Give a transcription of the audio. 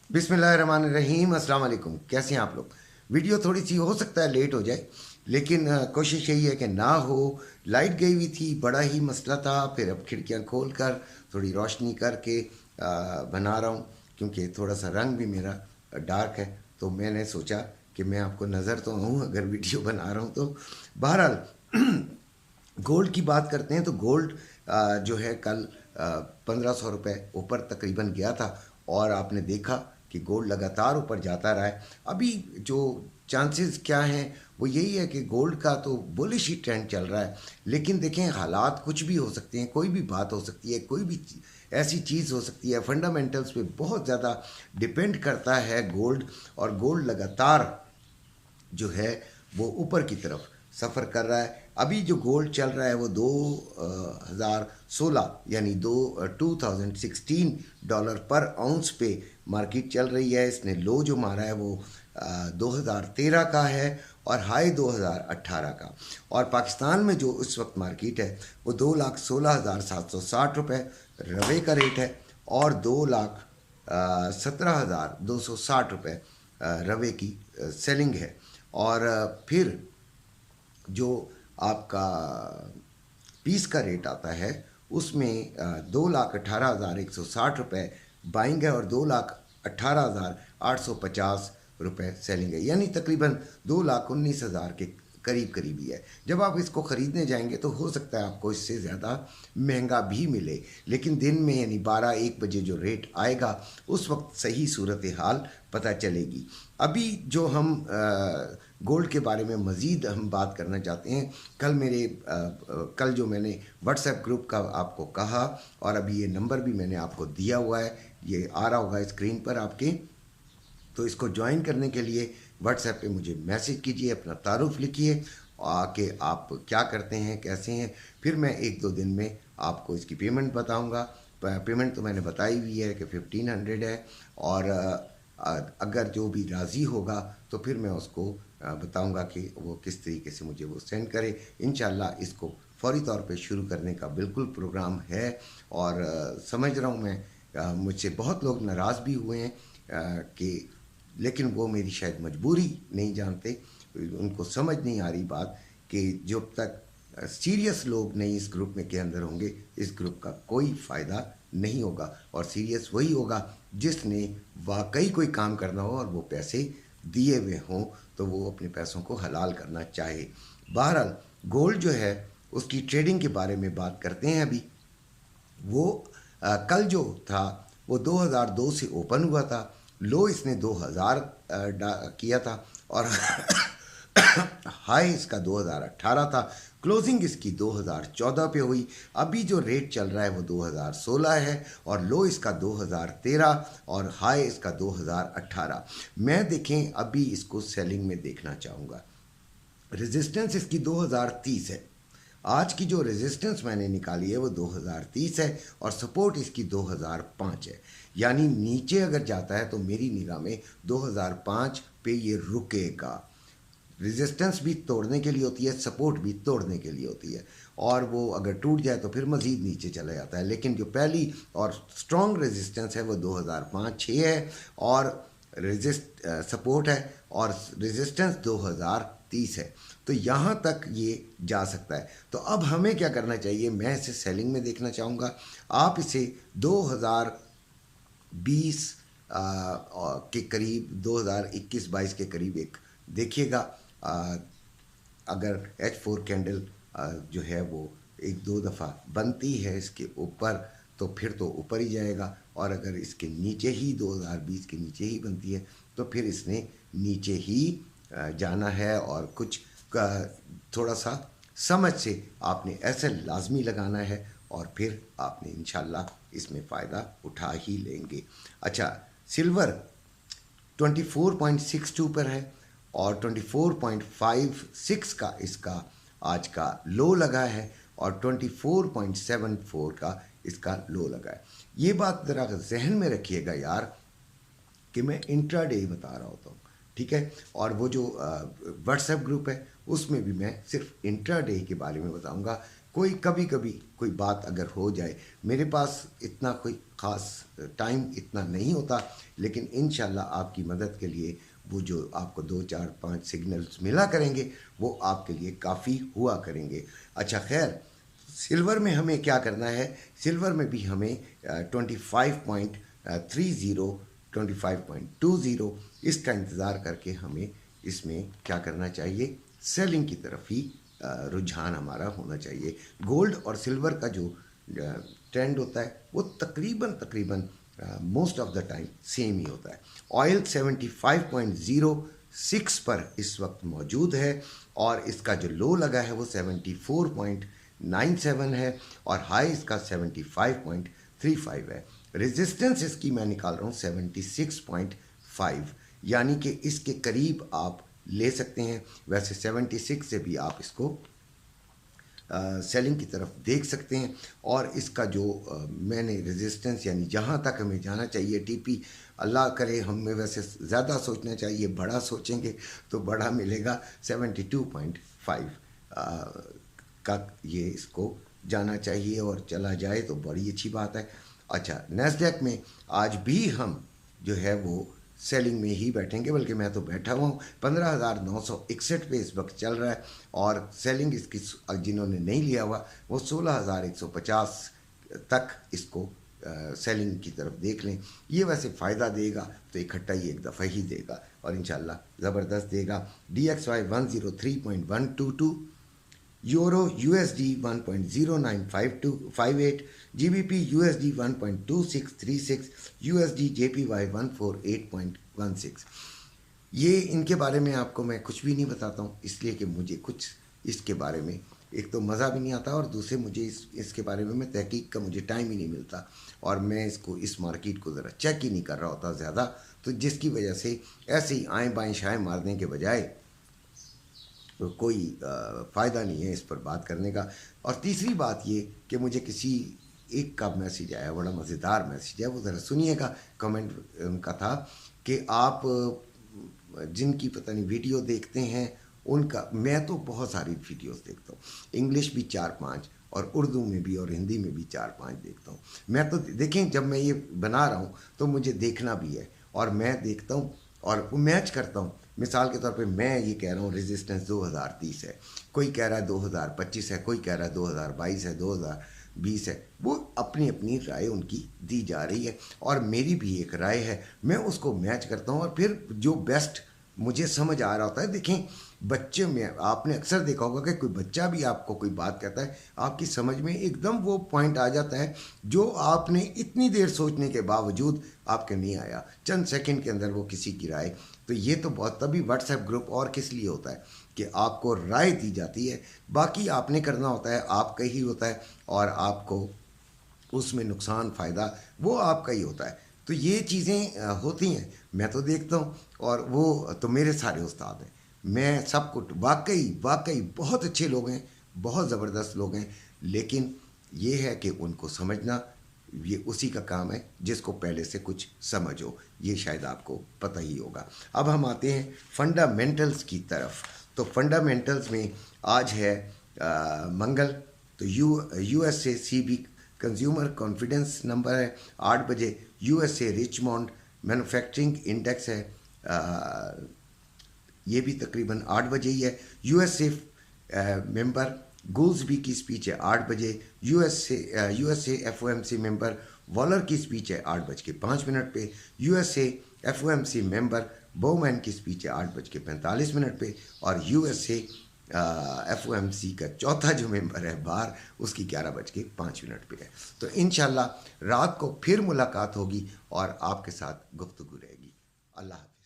बिस्मिल्लाहिर्रहमानिर्रहीम। अस्सलाम वालेकुम। कैसे हैं आप लोग? वीडियो थोड़ी सी हो सकता है लेट हो जाए, लेकिन कोशिश यही है कि ना हो। लाइट गई हुई थी, बड़ा ही मसला था। फिर अब खिड़कियां खोल कर थोड़ी रोशनी करके बना रहा हूँ, क्योंकि थोड़ा सा रंग भी मेरा डार्क है। तो मैंने सोचा कि मैं आपको नज़र तो आऊँ अगर वीडियो बना रहा हूँ तो। बहरहाल, गोल्ड की बात करते हैं तो गोल्ड जो है कल 1500 रुपये ऊपर तकरीबन गया था, और आपने देखा कि गोल्ड लगातार ऊपर जाता रहा है। अभी जो चांसेस क्या हैं वो यही है कि गोल्ड का तो बुलिश ही ट्रेंड चल रहा है, लेकिन देखें हालात कुछ भी हो सकते हैं, कोई भी बात हो सकती है, कोई भी ऐसी चीज़ हो सकती है। फंडामेंटल्स पे बहुत ज़्यादा डिपेंड करता है गोल्ड, और गोल्ड लगातार जो है वो ऊपर की तरफ सफ़र कर रहा है। अभी जो गोल्ड चल रहा है वो 2016 यानी 2016 पर आउंस पे मार्केट चल रही है। इसने लो जो मारा है वो 2013 का है और हाई 2018 का। और पाकिस्तान में जो इस वक्त मार्केट है वो 2,16,760 रुपये रवे का रेट है, और 2,17,260 रुपये रवे की सेलिंग है। और फिर जो आपका पीस का रेट आता है उसमें 2,18,160 रुपये बाइंग है और 2,18,850 रुपये सेलिंग है, यानी तकरीबन 2,19,000 के करीब करीब ही है। जब आप इसको ख़रीदने जाएंगे तो हो सकता है आपको इससे ज़्यादा महंगा भी मिले, लेकिन दिन में यानी 12-1 बजे जो रेट आएगा उस वक्त सही सूरत हाल पता चलेगी। अभी जो हम गोल्ड के बारे में मज़ीद हम बात करना चाहते हैं, कल जो मैंने व्हाट्सएप ग्रुप का आपको कहा, और अभी ये नंबर भी मैंने आपको दिया हुआ है, ये आ रहा होगा स्क्रीन पर आपके। तो इसको ज्वाइन करने के लिए व्हाट्सएप पे मुझे मैसेज कीजिए, अपना तारुफ लिखिए कि आप क्या करते हैं, कैसे हैं। फिर मैं 1-2 दिन में आपको इसकी पेमेंट बताऊंगा। पेमेंट तो मैंने बताई हुई है कि 1500 है, और अगर जो भी राज़ी होगा तो फिर मैं उसको बताऊंगा कि वो किस तरीके से मुझे वो सेंड करे। इंशाल्लाह इसको फौरी तौर पे शुरू करने का बिल्कुल प्रोग्राम है। और समझ रहा हूँ मैं, मुझसे बहुत लोग नाराज़ भी हुए हैं कि, लेकिन वो मेरी शायद मजबूरी नहीं जानते, उनको समझ नहीं आ रही बात कि जब तक सीरियस लोग नहीं इस ग्रुप में के अंदर होंगे, इस ग्रुप का कोई फ़ायदा नहीं होगा। और सीरियस वही होगा जिसने वाकई कोई काम करना हो और वो पैसे दिए हुए हों, तो वो अपने पैसों को हलाल करना चाहे। बहरहाल, गोल्ड जो है उसकी ट्रेडिंग के बारे में बात करते हैं। अभी वो कल जो था वो 2002 से ओपन हुआ था। लो इसने 2000 किया था, और हाई इसका 2018 था। क्लोजिंग इसकी 2014 पे हुई। अभी जो रेट चल रहा है वो 2016 है, और लो इसका 2013 और हाई इसका 2018। मैं देखें अभी इसको सेलिंग में देखना चाहूँगा। रेजिस्टेंस इसकी 2030 है। आज की जो रेजिस्टेंस मैंने निकाली है वो 2030 है, और सपोर्ट इसकी 2005 है। यानी नीचे अगर जाता है तो मेरी निगाह में 2005 पे ये रुकेगा। रेजिस्टेंस भी तोड़ने के लिए होती है, सपोर्ट भी तोड़ने के लिए होती है, और वो अगर टूट जाए तो फिर मज़ीद नीचे चला जाता है। लेकिन जो पहली और स्ट्रॉन्ग रेजिस्टेंस है वो 2005-6 है, और सपोर्ट है, और रेजिस्टेंस 2030 है। तो यहाँ तक ये जा सकता है। तो अब हमें क्या करना चाहिए? मैं इसे सेलिंग में देखना चाहूँगा। आप इसे 2020 के करीब, 2021-22 के करीब एक देखिएगा। अगर H4 कैंडल जो है वो 1-2 दफ़ा बनती है इसके ऊपर तो फिर तो ऊपर ही जाएगा, और अगर इसके नीचे ही 2020 के नीचे ही बनती है तो फिर इसने नीचे ही जाना है। और कुछ थोड़ा सा समझ से आपने ऐसे लाजमी लगाना है, और फिर आपने इंशाल्लाह इसमें फ़ायदा उठा ही लेंगे। अच्छा, सिल्वर 24.62 पर है, और 24.56 का इसका आज का लो लगा है, और 24.74 का इसका लो लगा है। ये बात ज़रा जहन में रखिएगा यार कि मैं इंट्राडे बता रहा होता हूँ, ठीक है। और वो जो व्हाट्सएप ग्रुप है उसमें भी मैं सिर्फ इंट्राडे के बारे में बताऊँगा। कोई कभी कभी कोई बात अगर हो जाए, मेरे पास इतना कोई ख़ास टाइम इतना नहीं होता, लेकिन इंशाल्लाह आपकी मदद के लिए वो जो आपको 2 4 5 सिग्नल्स मिला करेंगे वो आपके लिए काफ़ी हुआ करेंगे। अच्छा खैर, सिल्वर में हमें क्या करना है? सिल्वर में भी हमें 25.30 25.20 इसका इंतज़ार करके हमें इसमें क्या करना चाहिए? सेलिंग की तरफ ही रुझान हमारा होना चाहिए। गोल्ड और सिल्वर का जो ट्रेंड होता है वो तकरीबन most of the time same ही होता है। ऑयल 75.06 पर इस वक्त मौजूद है और इसका जो लो लगा है वो 74.97 है और हाई इसका 75.35 है। रेजिस्टेंस इसकी मैं निकाल रहा हूँ 76.5, यानी कि इसके करीब आप ले सकते हैं। वैसे 76 से भी आप इसको सेलिंग की तरफ देख सकते हैं। और इसका जो मैंने रेजिस्टेंस यानी जहाँ तक हमें जाना चाहिए टीपी, अल्लाह करे हमें वैसे ज़्यादा सोचना चाहिए, बड़ा सोचेंगे तो बड़ा मिलेगा। 72.5 का ये इसको जाना चाहिए और चला जाए तो बड़ी अच्छी बात है। अच्छा, नैस्डैक में आज भी हम जो है वो सेलिंग में ही बैठेंगे, बल्कि मैं तो बैठा हुआ हूँ। 15,961 पे इस वक्त चल रहा है और सेलिंग इसकी जिन्होंने नहीं लिया हुआ वो 16,150 तक इसको सेलिंग की तरफ देख लें। ये वैसे फ़ायदा देगा तो इकट्ठा ही एक दफ़ा ही देगा और इंशाल्लाह ज़बरदस्त देगा। DXY 103.122, euro USD 1.0958, GBP USD 1.2636, USD JPY 148.16। ये इनके बारे में आपको मैं कुछ भी नहीं बताता हूँ, इसलिए कि मुझे कुछ इसके बारे में एक तो मज़ा भी नहीं आता और दूसरे मुझे इसके बारे में मैं तहकीक का मुझे टाइम ही नहीं मिलता और मैं इस मार्केट को ज़रा चेक ही नहीं कर रहा होता ज़्यादा, तो जिसकी वजह से ऐसे ही आएँ बाएँ शाएँ मारने के बजाय तो कोई फ़ायदा नहीं है इस पर बात करने का। और तीसरी बात ये कि मुझे किसी एक का मैसेज आया, बड़ा मज़ेदार मैसेज है, वो ज़रा सुनिएगा। कमेंट उनका था कि आप जिनकी पता नहीं वीडियो देखते हैं उनका, मैं तो बहुत सारी वीडियोस देखता हूँ, इंग्लिश भी 4 5 और उर्दू में भी और हिंदी में भी 4 5 देखता हूँ। मैं तो देखें, जब मैं ये बना रहा हूँ तो मुझे देखना भी है और मैं देखता हूँ और मैच करता हूँ। मिसाल के तौर पे मैं ये कह रहा हूँ रेजिस्टेंस 2030 है, कोई कह रहा है 2025 है, कोई कह रहा है 2022 है, 2020 है। वो अपनी अपनी राय उनकी दी जा रही है और मेरी भी एक राय है, मैं उसको मैच करता हूँ और फिर जो बेस्ट मुझे समझ आ रहा होता है। देखें, बच्चे में आपने अक्सर देखा होगा कि कोई बच्चा भी आपको कोई बात कहता है, आपकी समझ में एकदम वो पॉइंट आ जाता है जो आपने इतनी देर सोचने के बावजूद आपके नहीं आया, चंद सेकंड के अंदर वो किसी की राय। तो ये तो बहुत, तभी व्हाट्सएप ग्रुप और किस लिए होता है कि आपको राय दी जाती है, बाकी आपने करना होता है, आपका ही होता है और आपको उसमें नुकसान फ़ायदा वो आपका ही होता है। तो ये चीज़ें होती हैं, मैं तो देखता हूँ और वो तो मेरे सारे उस्ताद हैं। मैं सबको वाकई बहुत अच्छे लोग हैं, बहुत ज़बरदस्त लोग हैं, लेकिन ये है कि उनको समझना ये उसी का काम है जिसको पहले से कुछ समझ हो। ये शायद आपको पता ही होगा। अब हम आते हैं फंडामेंटल्स की तरफ। तो फंडामेंटल्स में आज है मंगल, तो USA CB consumer confidence number है 8 बजे, USA रिचमॉन्ड मैन्युफैक्चरिंग इंडेक्स है, ये भी तकरीबन 8 बजे ही है। USA मेंबर गोल्सबी की स्पीच है 8 बजे, USA FOMC मेंबर वॉलर की स्पीच है 8:05 पे, USA FOMC मेंबर बोमैन की स्पीच है 8:45 पे और USA FOMC का चौथा जो मेंबर है बाहर, उसकी 11:05 पे है। तो इंशाल्लाह रात को फिर मुलाकात होगी और आपके साथ गुफ्तगू रहेगी। अल्लाह हाफ़िज़।